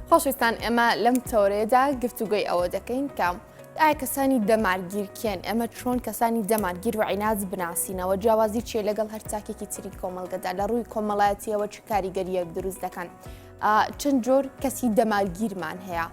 خۆشویستان ئێمە لەم تەورەیەدا گفتوگوی ئەوە دەکەین کە ئایا کەسانی دەمارگیرکێن ئێمە چۆن کەسانی دەمارگیر و عیناز بناسینەوە جیاوازی چێ لەگەڵ هەر چاکێکی تری کۆمەڵگەدا لە ڕووی کۆمەڵایەتیەوە چ کاریگەریەک دروست دەکەن چەند جۆر کەسی دەمارگیرمان هەیە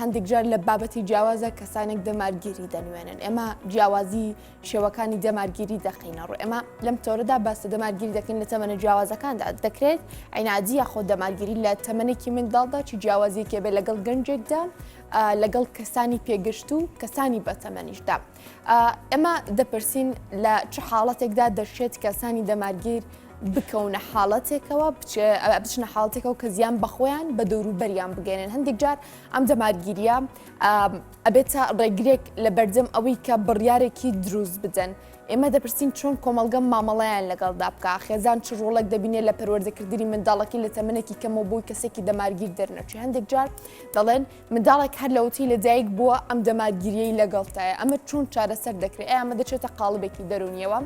هەندێک جار لە بابەتی جیاوازە کەسانێک دەمارگیری دەنوێنن ئێمە جیاوازی شێوەکانی دەمارگیری دەخینە ڕوو ئێمە لەم تۆرەدا باسە دەمارگیری دەکەین لە تەمەنە جیاوازەکاندا دەکرێت عینادی یاخۆ دەمارگیری لە تەمەنێکی منداڵدا چی جیاوازیەکێ بێ لەگەڵ گەنجێکدا لەگەڵ کەسانی پێگەشت و کەسانی بەتەمەنیشدا ئێمە دەپرسین لە چه حاڵەتێکدا دەشێت کەسانی دەمارگیر بکەونە حاڵەتێکەوە بچنە حاڵەتێکەوە کە زیان بەخۆیان بە دەوروبەریان بگەێنن هەندێک جار ئەم دەمارگیریە ئەبێتە ڕێگرێک لە بەردەم ئەوەی کە بڕیارێکی دروست بدەن ئێمە دەپرسین چۆن کۆمەڵگەم مامەڵەیان لەگەڵدا بکە خێزان چ ڕۆڵێک دەبینێت لە پەروەردەکردنی منداڵەکەی لە تەمەنێکی کەمەوە بۆی کەسێکی دەمارگیر دەرنەچێ هەندێک جار دەڵێن منداڵێک هەر لەوتی لەدایک بووە ئەم دەمارگیریەی لەگەڵتایە ئەمە چۆن چارەسەر دەکرێت ئەمە دەچێتە قاڵبێکی دەرونیەوە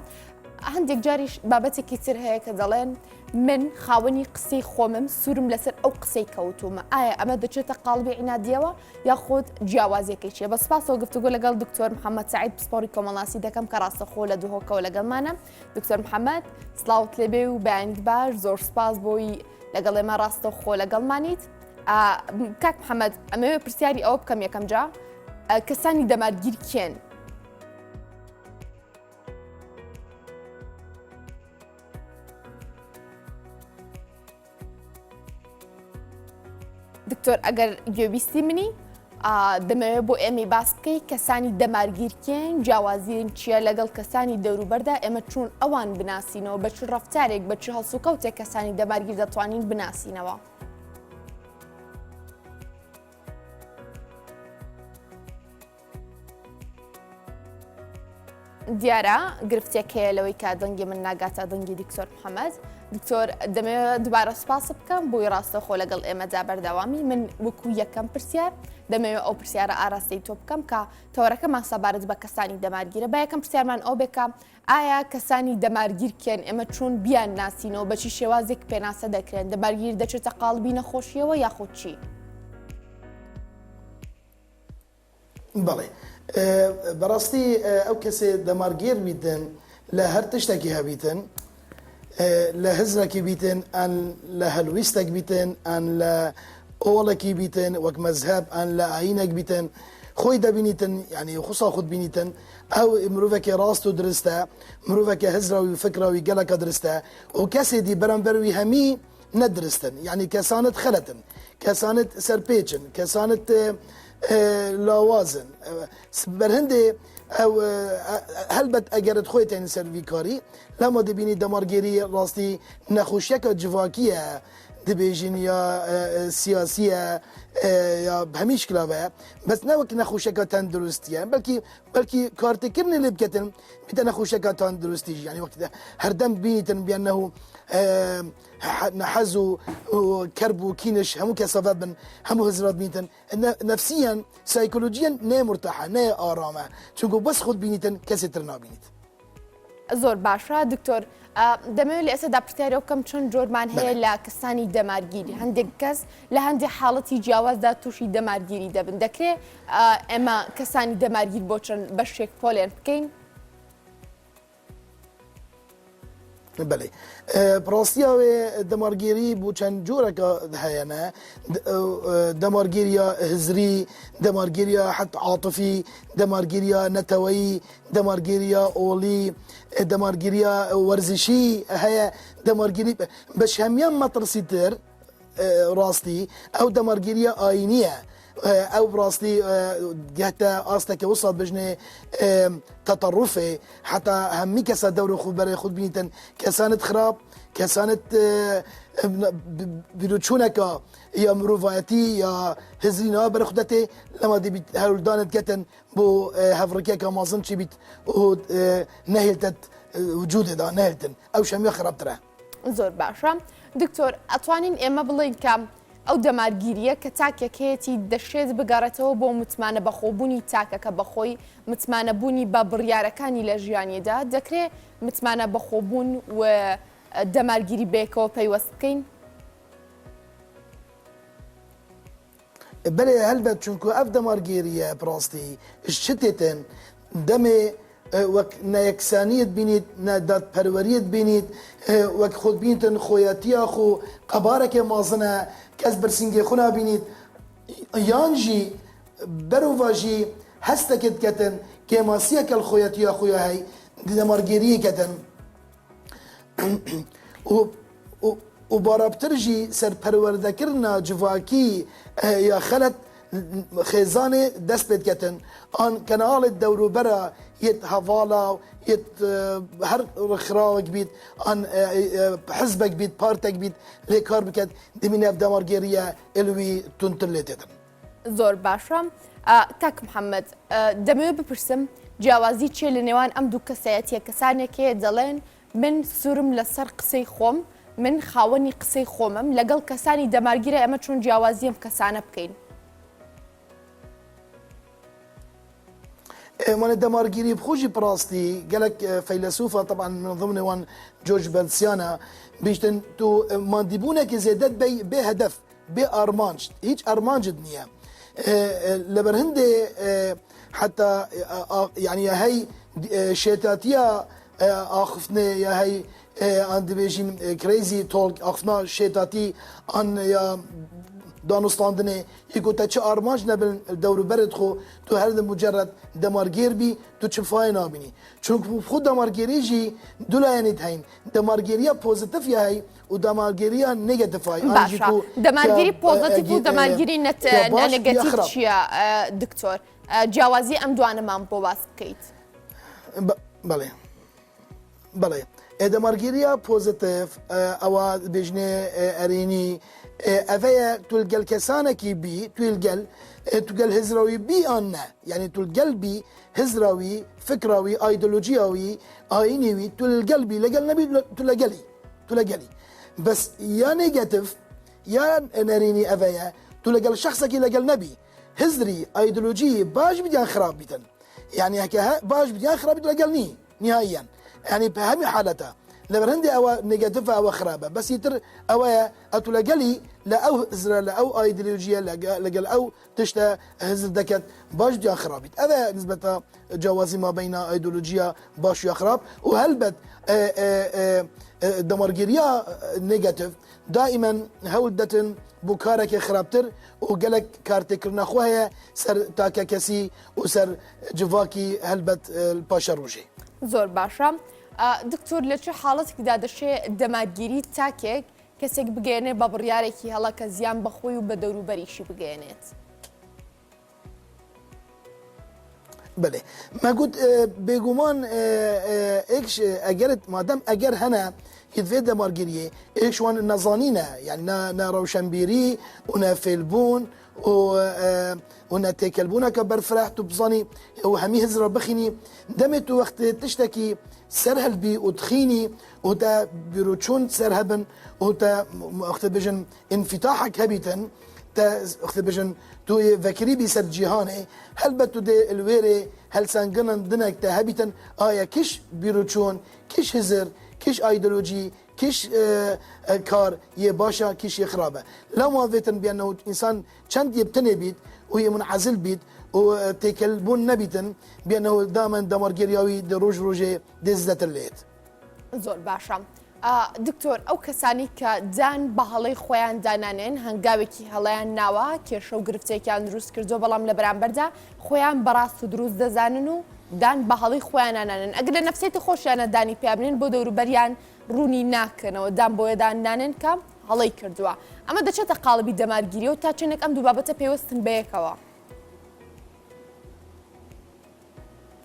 هەندێک جاریش بابەتێکی تر هەیە کە دەڵێن من خاوەنی قسەی خۆمم سوورم لەسەر ئەو قسەی کەوتومە ئایا ئەمە دەچێتە قاڵبی عینادیەوە یاخود جیاوازیەکەی چیە بە سپاسەوە گفتوگۆ لەگەڵ دکتۆر محەممەد سعید پسپۆری کۆمەڵاسی دەکەم کە ڕاستەخۆ لە دووهۆکەوە لەگەڵمانە دکتۆر محەممەد سلااوت لێبێ و بەیانیت باش زۆر سپاس بۆی لەگەڵ ئێمە ڕاستەخۆ لەگەڵمانیت کاک محەممەد ئەمەوێ پرسیاری ئەوە بکەم یەکەم جا کەسانی دەمارگیر کێن دکتۆر ئەگەر گوێبیستی منی دەمەوێت بۆ ئێمە باس بکەی کەسانی دەمارگیرکێن جیاوازیان چیە لەگەڵ کەسانی دەوروبەردا ئێمە چۆن ئەوان بناسینەوە بە چ ڕەفتارێک بە چ هەڵسوکەوتێک کەسانی دەمارگیر دەتوانین بناسینەوە دیارە گرفتێک هەیە لەوەی کا دەنگی من ناگاتە دەنگی دکتۆر محەممەد دکتۆر دەمەوێت دووبارە سپاس بکەم بۆی ڕاستەخۆ لەگەڵ ئێمەدا بەردەوامی من وەکو یەکەم پرسیار دەمەوێت ئەو پرسیارە ئاراستەی تۆ بکەم کە تەوەرەکەمان سەبارەت بە کەسانی دەمارگیرە با یەکەم پرسیارمان ئەو بێکە ئایا کەسانی دەمارگیرکێن ئێمە چۆن بیان ناسینەوە بەچی شێوازێک پێناسە دەکرێن دەمارگیر دەچێتە قاڵبی نەخۆشیەوە یاخۆ چی؟ بەڵێ بەڕاستی ئەو کەسێ دەمارگیر بیتن لە هەر تشتێکی هەبیتن لە هزرێکی بیتن ئەن لە هەلویستێک بیتن ئەن لە ئۆڵێکی بیتن وەک مەزهب ئەن لە ئاینێک بیتن خۆی دەبینیتن ینی خوسا خود بینیتن ئەو مرۆڤێکی ڕاست و درستە مرۆڤێکی هزراوی و فکراوی گەلەکە درستە و کەسێکی بەرامبەروی هەمی نەدرستن یعنی کەسانت خەلەتن کەسانت سەرپێچن کەسانت لاوازن بەرهەندێ ئەو هەلبەت ئەگەرت خۆی تێنی سەرویکاری لەما دەبینی دەمارگێری ڕاستی نەخۆشیەکە جڤاکیە دەبێژین یا سیاسیە یا هەمیش کلاوەیە بەس نەوەک نەخۆشیەکە تەندروستیە بەلکی کارتێکردنی لێ بکەتن بیتە نەخۆشیەکە تەندروستیش ینی وەکتی هەردەم بینیتن بیانەه حەز و کەرب و کینش هەموو کەسەڤەت بن هەموو هزرات بینیتن نەفسیان سایکۆلۆجیان نێ مرتاحە نێ ئارامە چونکە بەس خۆت بینیتن کەسێک تر نابینیت زۆر باشە دکتۆر دەمەوێت لە ئێستا پرسیارە بکەم چۆن جۆرمان هەیە لە کەسانی دەمارگیری هەندێک کەس لە هەندێک حاڵەتی جیاوازدا تووشی دەمارگیری دەبن دەکرێت ئێمە کەسانی دەمارگیر بۆ چەند بەشێک پۆلێن بکەین بەێ پڕاستیاوێ دەمارگیری بۆ چەند جۆرەکە هەیەنە دەمارگیریە هزری دەمارگیریە حەت عاتفی دەمارگیریە نەتەوەیی دەمارگیریە ئۆڵی دەمارگیریە وەرزشی هەیە دەمارگیری بەش هەمیان مەترسی تر ڕاستی ئەو دەمارگیریە ئاینیە ئەو ڕاستی گەتە ئاستەکە وسات بژنێ تەتەڕوفێ حتا هەممی کەسە دەورە خود بەرەی خود بینیتن کەسانت خراپ کەسانت بیرۆچوونەکە یا مرۆڤایەتی یا هزرینەوە بەرە خودەتێ لەما دەبیت هەولدانت گەتن بۆ هەڤڕێکێکە مازن چی بیت نەهێلتت وجودێدا نەهێلتن ئەو شەمیە خراپترە زۆر باشە دکتۆر ئەتوانین ئێمە بڵین کە ئەو دەمارگیریە کە تاکێکەیەتی دەشێت بگەڕێتەوە بۆ متمانە بەخۆبوونی تاکەکە بەخۆی متمانەبوونی بە بڕیارەکانی لە ژیانیدا دەکرێت متمانە بەخۆبوون و دەمارگیری بێکەوە پەیوەست بکەین بله هلبت چونکو اف دمارگیریه براستی شتتن دمه وەک نەیەکسانیت بینیت نەدادپەروەریت بینیت وەک خۆت بینیتن خۆیەتیە خۆ قەبارێکێ مازنە کەس برسینگێ خۆ نابینیت یان ژی بەرۆڤە ژی هەستێکت کەتن کێماسیەکە خۆیەتیە خۆیە هەی دەمارگێریە کەتن و بارابتر ژی سەرپەروەردەکردنا جڤاکی یا خەلەت خێزانێ دەست پێت کەتن ئان کەناڵێت دەوروبەرە یت هەواڵا یت هەر ڕخراوەک بیت ئان حزبێک بیت پارتێک بیت لێ کار بکەت دمینە دەمارگێریە ئێلوی تونتر لێ تێتن زۆر باشە تاک محەممەد دەمەوێت بپرسم جیاوازی چێ لە نێوان ئەم دوو کەسایەتیە کەسانێکێ دەڵێن من سوورم لەسەر قسەی خۆم من خاوەنی قسەی خۆمم لەگەڵ کەسانی دەمارگیرە ئەمە چۆن جیاوازی ئەم کەسانە بکەین وانا دمارگيري بخوجي براستي قالك فيلسوفة طبعا من ضمن وان جورج بلسيانا بيشتن تو مانديبونك زيادات بهدف بأرمانج هيج أرمانج الدنيا لبرهندي حتى يعني هي شيتاتيا اخفنا يا هي عند بيجي كريزي تولك اخفنا شيتاتي ان يا دانستاندنه يقول تاچ ارمانج نبل دور برد خو تو هر مجرد دمارگیر بی تو چه فاین آبینی چون خود دمارگیری جی دولاینید هین دمارگیریا پوزیتیف یای و دمارگیریا نگاتیف های باشا دمارگیری پوزیتیف و دمارگیری نگاتیف چیه دکتور جوازی ام دوانه من بو باس بکەیت بله بله دمارگیریا پوزیتیف او بجنه ارینی اوه تلقى الكسانة كي بي تلقى الهزراوي بي أنا يعني تلقى بي هزراوي فكراوي ايديولوجياوي آينيوي تلقى بي لقى النبي تلقى لي بس يا نيجاتيف يا ناريني أفيا تلقى الشخص كي لقى النبي هزري ايديولوجي باش بدي خراب بيتن يعني هكا باش بدي خراب تلقى نهائيا يعني بهمي حالته لبرهندي او نيجاتيف او خرابه بس يتر او اتلقلي لا او هزر لا او ايديولوجيا لا او تشتا هزر دكت باش دي خرابيت هذا نسبه جوازي ما بين ايديولوجيا باش يا خراب وهلبت دمارجيريا نيجاتيف دائما هولدتن بوكارك خرابتر وقالك كارتكرنا خوها سر تاكا كسي وسر جواكي هلبت الباشا روجي زور باشا دکتۆر لە چه حاڵەتێکدا دەشێت دەمارگیری تاکێک کەسێک بگەێنێ بە بڕیارێکی هەڵا کە زیان بەخۆی و بە دەوروبەریشی بگەێنێت بله ما قلت بيجومان ايش اجرت مادام اجر هنا يتفيد دمارجيريه ايش وان نظانينا يعني نا روشنبيري ونا فيلبون ونا تيكلبونا كبر فرح تبصاني وهمي هزر بخيني دمت وقت تشتكي سرهل بي وتخيني وتا بيروتشون سرهبن وتا وقت بجن انفتاحك هبيتن تا وقت بجن تو فكري بي سر جيهاني هل بتو دي الويري هل سانجنن دنك تا هبيتن كش بيروتشون كش هزر كش ايديولوجي كش كار يباشا كش يخرابه لو ما فيتن بانه انسان چند يبتني بيت وهي منعزل بيت وتيكلبون نبيتن بانه دائما دمارگيرياوي دي روج روجي دي زدت الليت زۆر باشە دکتۆر ئەو کەسانی کە دان بە هەڵەی خۆیان دانانێن هەنگاوێکی هەڵەیان ناوە کێشە و گرفتێکیان دروست کردو بەڵام لە بەرامبەردا خۆیان بەڕاست و دروست دەزانن و دان بە هەڵەی خۆیان نانانن ئەگەر لە نەفسێتی خۆشیانە دانی پیابنێن بۆ دەوروبەریان ڕوونی ناکەنەوە دان بۆیە دانانێن کە هەڵەی کردووە ئەمە دەچێتە قاڵبی دەمارگیری و تا چێنێک ئەم دوو بابەتە پێوەستن بەیەکەوە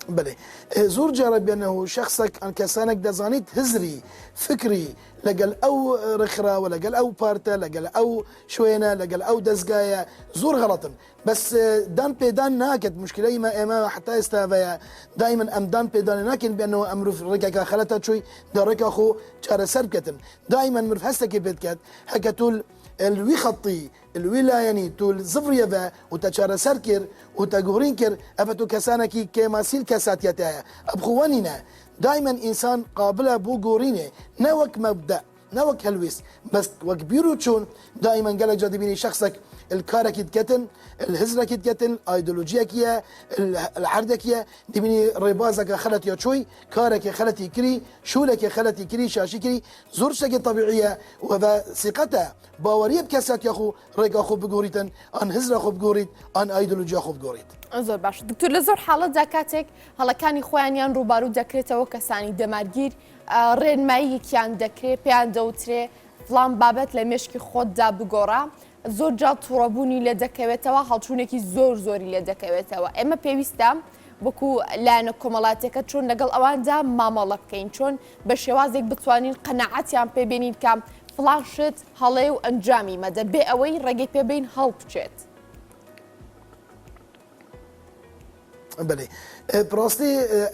بله زور جرب بأنه شخصك أن كسانك دزانيت هزري فكري لقل أو رخرة ولا قل أو بارتا لقل أو شوينة لقل أو دزقايا زور غلطا بس دان بيدان ناكد مشكلة ما حتى يستافيا دائما أم دان بيدان ناكد بأنه أمر في ركاكا خلطة شوي دارك أخو شار سربكتن دائما مرف هستك بيتكت هكا تول الوي خطي الولاياني تول زفريفا وتشار سركر وتجورينكر أفتو كسانكي كماسيل كساتيتها أبخوانينا دائما إنسان قابلة بو جورينه نوك مبدأ نوك هلويس بس وكبيرو تشون دائما قال جادي بيني شخصك الكارك يتكتن الهزرك يتكتن ايديولوجيك يا العردك يا دبيني ريبازك خلت يا شوي كارك خلت يكري شولك خلت يكري شاشكري زورشك طبيعيه وثقته باوريه بكاسات يا اخو ريق اخو بقوريتن ان هزر اخو بقوريت ان ايديولوجيا اخو بقوريت زۆر باش دکتور لە زۆر حاڵەت کاتێک هەڵەکانی خۆیانیان ڕووبارو دەکرێتەوە کەسانی دەمارگیر ڕێنماییەکیان دەکرێت پێیان دەوترێ فڵان بابەت لە مێشکی خۆتدا بگۆڕا زۆر جا تووڕەبوونی لێ دەکەوێتەوە هەڵچوونێکی زۆری لێ دەکەوێتەوە ئێمە پێویستە وەکو لایەنە کۆمەڵاتێکە چۆن لەگەڵ ئەواندا مامەڵە بکەین چۆن بە شێوازێک بتوانین قەنەعەتیان پێبێنین کە فڵان شت هەڵێ و ئەنجامی مەدە بێ ئەوەی ڕێگەی پێبین هەڵبچێت. بله براستی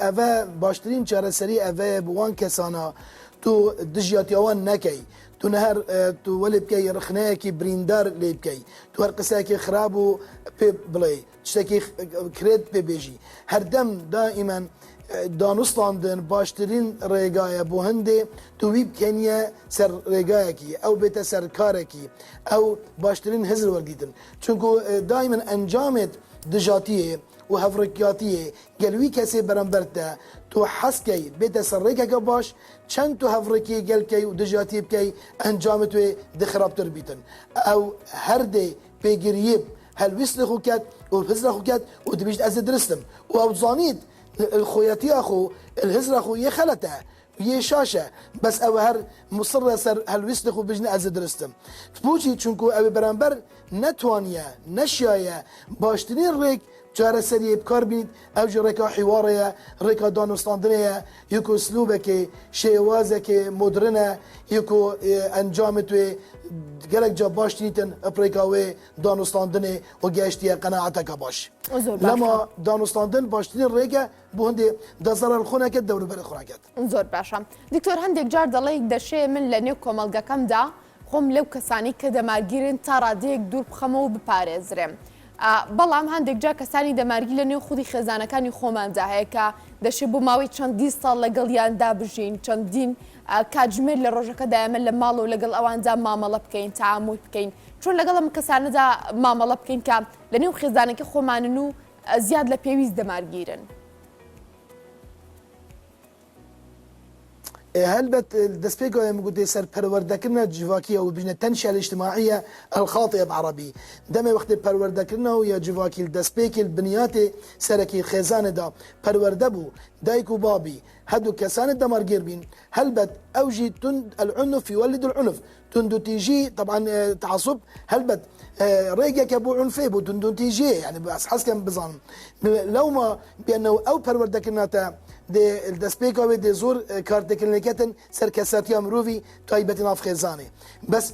اوه باشترین چارەسەری اوه بوان کسانا تو دژیاتیاوان نکی تو نهر تو ولی بکی رخنهکی بریندار لی بکی تو هر قصه خراب و پی بلی تشتکی کرد پی بیجی هر دم دائما دانستاندن باشترین ریگای بو هنده تو ویب کنیه سر ریگای کی او بیت سر کاره کی او باشترین هزر ورگیدن چونکو دائما انجامت دژاتیه و هفرکیاتیه گلوی کسی برانبرته تو حس کی بیت سر ریگا باش چند تو هفرکی گل کی و دژاتی بکی انجام تو دخرابتر بیتن او هر دی پیگریب هل وصل خوکت و هزر خوکت و دبیشت از درستم و او زانید الخوياتي اخو الهزر اخو يخلته يشاشه بس او هر مصر سر هالوسط اخو بجن از درستم تبوشي چونكو او برانبر نتوانيه نشايه باشترين ريك جاره سريه بكار بيت او جريكا حواريه ريكا دانستاندنيه يكو اسلوبك شيوازك مدرنه يكو انجامتو گلک جا باش نیتن اپریکاوی دانستاندنه و گشتیه قناعتک باش لما دانستاندن باشترین ریگه بو هنده دزرال خونه کد دور بر خونه کد زۆر باشە دکتۆر هەندێک جار دەڵێ دەشێ من لە نێو کۆمەلگەکەمدا خۆم لەو کەسانی کە دەمارگیرن تا ڕادەیەک دوور بخەمەوە بپارێزرێم بەڵام هەندێک جار کەسانی دەمارگی لە نێو خودی خێزانەکانی خۆماندا هەیە کە دەشێ بۆ ماوەی چەندی ساڵ لەگەڵیاندا بژین چەندین کاتژمێر لە ڕۆژەکەدا ئێمە لە ماڵ و لەگەڵ ئەواندا مامەڵە بکەین تعامل بکەین چۆن لەگەڵ ئەم کەسانەدا مامەڵە بکەین کە لە نێو خێزانەکە خۆمانن و زیاد لە پێویست دەمارگیرن. هلبت دسبيكو يمقود يسر پروردكرنا جواكية وبجنة تنشئة الاجتماعية الخاطئة بعربي دم وقت پروردكرنا ويا جواكي الدسبيك البنياتي سركي خزانة دا پروردبو دايكو بابي هدو كسان دمارجير بين هلبت اوجي تند العنف يولد العنف تندو تيجي طبعا تعصب هلبت ريقك ابو عنفي بو تندو تيجي يعني بس حس كان بظن لو ما بانه او پروردكرنا دي الدسبيكو دي زور كارتكلنكتن سركساتيا مروفي تايبتي ناف خزانه بس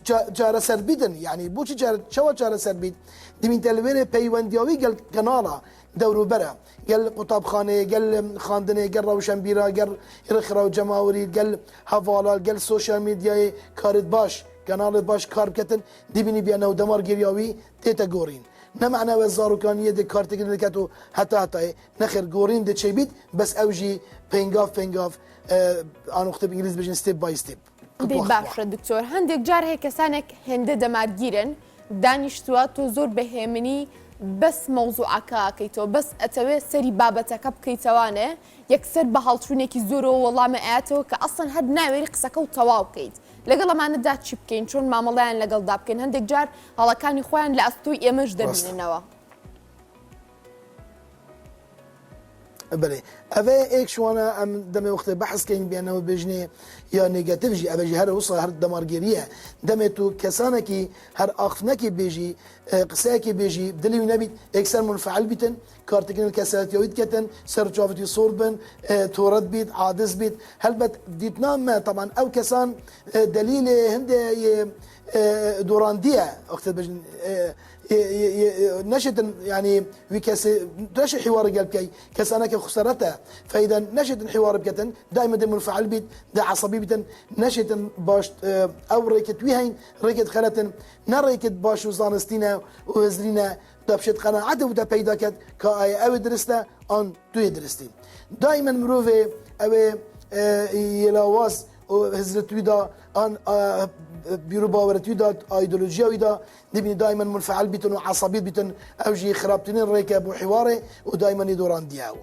جاره سربيدن يعني بوشي جاره شوا جاره سربيد دي من تلوينه بيونديوي قال قناله دورو برا قال قطاب خانه قال خاندنه قال روشنبيرا قال رخرا وجماوري قال حوالا قال سوشيال ميديا كارد باش قناه باش كاركتن دي بني بانه دمار جرياوي تيتا غورين نمعنا وزاروكانية دي كارتيكن اللي كاتو حتى نخير غورين دي تشيبيت بس اوجي بينغاف انا اختب انجليز بجن ستيب باي ستيب دي باشا دكتور هندك جار هيك كسانك هند دمارجيرن دانيشتوا تو زور بهمني بس موضوعك كيتو بس اتوي سري بابتك بكيتوانه يكسر بهالترونيكي زورو والله ما اتو كاصلا هاد ناوي قسكو تواو كيت لەگەڵ ئەمانەدا چی بکەین چۆن مامەڵەیان لەگەڵدا بکەین هەندێک جار هەڵەکانی خۆیان لە ئەستوی ئێمەش دەبیننەوە. بله اوه ایک شوانا ام دم وقت بحث کن بیانو بجنه یا نگاتیو جی اوه جی هر وصل هر دمارگیریه دم تو کسانه کی هر آخفنه کی بیجی قصه کی بیجی دلیو نبید اکثر منفعل بیتن کارتکن الکسات یوید کتن سر جاوتی صور بن تورد بید عادز بید هلبت دیتنا ما طبعا او کسان دلیل هنده دورانديه وقت بجن نشط يعني وكاس ترش حوار قلبكي كسانك خسرته فاذا نشط حوار بكتن دائما منفعل بيت دا عصبي بيتن نشط باش او ريكت ويهين ريكت خلتن نريكت باش وزانستينا وهزرينا دابشت قناعته ودا بيدا كت كاي او درسته ان تو درستي دائما مروفي او يلاواز هزرت ويدا ان بيرو باورت ويدا ايديولوجيا ويدا دبني دائما منفعل بيتن وعصبي بيتن اوجي خرابتنين ريكاب وحواري ودائما يدوران دياو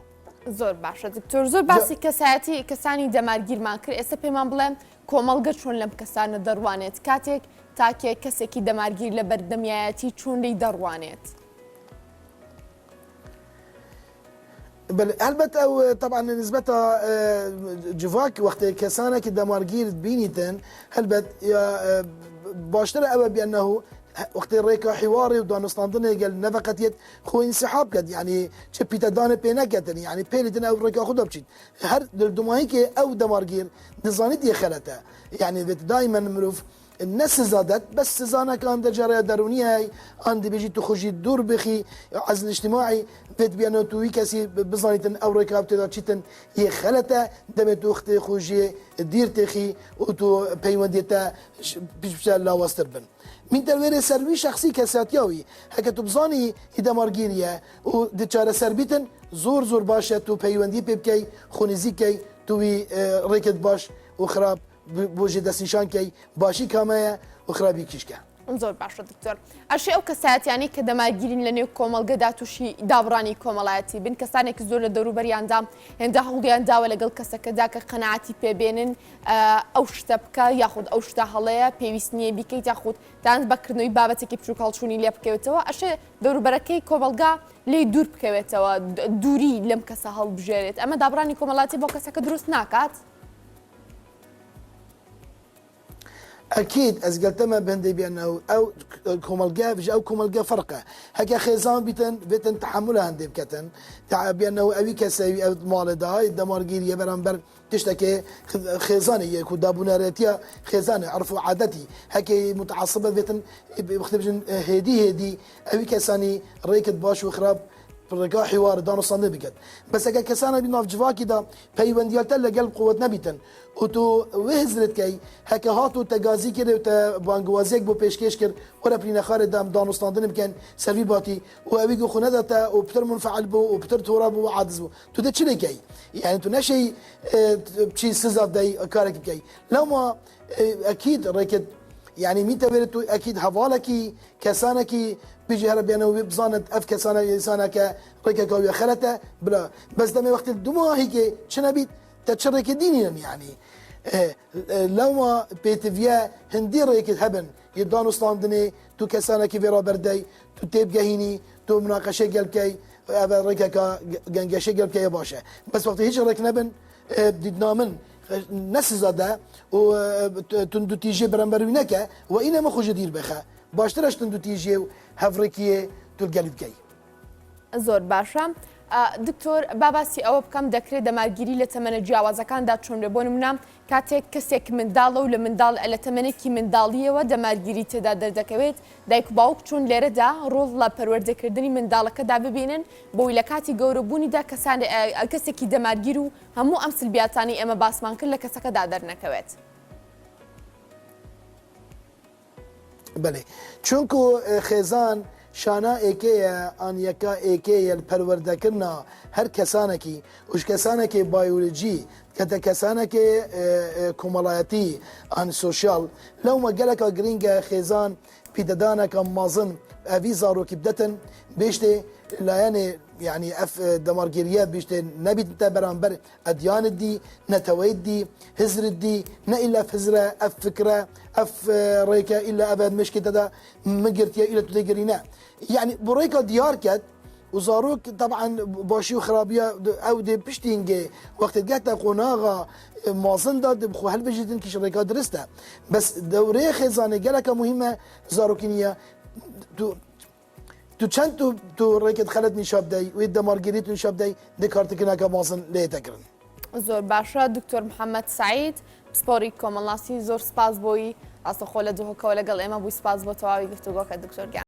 زۆر باشە دکتۆر زۆر باسی کەسایەتی کەسانی دەمارگیرمان کرد ئێستا پێمان بڵێن کۆمەڵگە چۆن لەم کەسانە دەڕوانێت کاتێک تاکێ کەسێکی دەمارگیر لە بەردەمیایەتی چۆن لی دەڕوانێت. بل البته او طبعا نسبتها جواك وقت كسانك دمارجير بينيتن البته باشتر او بانه وقت الريكا حواري ودانستاندن قال نفقت خو انسحاب قد يعني شبيتا دان بينكتن يعني بينتن او ريكا خدها بشيت هر دماهيك او دمارجير نزانت يخلتها يعني دائما مروف الناس زادت بس زانا كان دجارة درونية هاي عندي بيجي تخرجي دور بخي عزل اجتماعي بيت بيانو توي كسي بزانيتن او ركاب تدا تشيتن يخلته دمت اختي خوجي دير تخي وتو بيونديتا بيش لا واستربن من تلوير سروي شخصي كساتياوي هكا تبزاني هدا مارجيريا ودجارة سربيتن زور زور باشا تو بيوندي بيبكي خونيزيكي توي ريكت باش وخراب بوجه دستنشان کی باشی کامه و خرابی کشکه. زۆر باشە دکتۆر ئەشێ ئەو کەسایەتیانی کە دەماگیرین لە نێو کۆمەڵگەدا تووشی دابڕانی کۆمەڵایەتی بن کەسانێکی زۆر لە دەوروبەریاندا هێندە هەوڵیان داوە لەگەڵ کەسەکەدا کە قەنەعەتی پێبێنن ئەو شتە بکە یاخود ئەو شتە هەڵەیە پێویست نییە بیکەیت یاخود دانست بەکردنەوەی بابەتێکی بچووک هەڵچوونی لێ بکەوێتەوە ئەشێ دەوروبەرەکەی کۆمەڵگا لێی دوور بکەوێتەوە دووری لەم کەسە هەڵبژێرێت ئەمە دابڕانی کۆمەڵاتی بۆ کەسەکە دروست ناکات. اكيد از قلت ما بهندي بانه او كومالجا او كومالجا فرقه هكا خيزان بيتن تحملها هندي بكتن بانه اوي كساوي او مالدا الدمارجيريه برامبر تشتكي خيزانيه كدابوناريتيا خيزانه عرفوا عادتي هكا متعصبه بيتن بختبجن هدي اوي كساني ريكت باش وخراب برقا حوار دانو صندي بكت بس اگه کسانه بیناف جواکی دا پیوندیالتا لقلب قوت نبیتن و تو وهزرت کی هکه هاتو تگازی کرد و تا بانگوازیک بو پیشکش کرد ورا پرین خار دام دانو صندن بکن سروی باتی و اویگو خونه داتا و بتر منفعل بو و بتر تورا بو و عادز بو تو ده چلی کی يعني تو نشي بشي سزاف داي كارك بكي لو ما اكيد ركد يعني ميتا بيرتو اكيد حوالكي كسانكي بيجي هرب يعني بزانت اف كسانه انسانك ركا كوي خلته بلا بس دم وقت الدموع هيك شنبيت تشرك دينيا يعني لو ما بيتفيا هندي ريك هبن يدانو ستاندني تو كسانك فيرا بردي تو تبقى تو مناقشه قالكي ابا ركا جنجشه قالكي باشا بس وقت هيك رك نبن بدنا من ناس زاده و تندو تيجي برامبروينك وإنا ما خوش دير بخا باشترش تندو تيجي هفريكيه تلقلب كي زۆر باشە دکتۆر باباسی ئەوە بکەم دەکرێت دەمارگیری لە تەمەنە جیاوازەکاندا چۆن بۆ نمونە کاتێک کەسێک منداڵە و لە منداڵ لە تەمەنێکی منداڵیەوە دەمارگیری تێدا دەردەکەوێت دایک و باوک چۆن لێرەدا ڕۆڵ لە پەروەردەکردنی منداڵەکەدا ببینن بۆی لە کاتی گەورەبوونیدا کەسێکی دەمارگیر و هەموو ئەم سلبیاتانی ئێمە باسمان کرد لە کەسەکەدا دەرنەکەوێت. بله چونکو خیزان شانا ایکیه آن یکا ایکیه الپرورده کرنا هر کسانکی وش کسانکی بیولوژی کتا کسانکی کمالایتی آن سوشیال لو ما گلک گرینگ خیزان پیددانا کم مازن اوی زارو کبدتن بیشته لا يعني اف دمارجيريات بيشتي نبي برانبر اديان دي نتويد دي هزر دي نا الا فزره اف فكره اف ريكا الا ابد مشكله دا مقرتيا الى تدقرينا يعني بريكا ديار كات وزاروك طبعا باشي وخرابيه او دي بشتينجي وقت جات قناغه مازن داد بخو هل بجدن كي شركه درسته بس دوري خزانه جلك مهمه زاروكينيه تو چند تو رکت خلت نشاب دی و دمارگیریت نشاب دی دکارتکنا که مازن لیتکرن. زۆر باشە دکتۆر محەممەد سعید پسپۆری کۆمەڵاسی زۆر سپاس بۆی ئاستە خۆ لە دووهۆکەوە لەگەڵ ئێمە بووی سپاس بۆ تەواوی گفتوگۆکە دکتۆر گیان.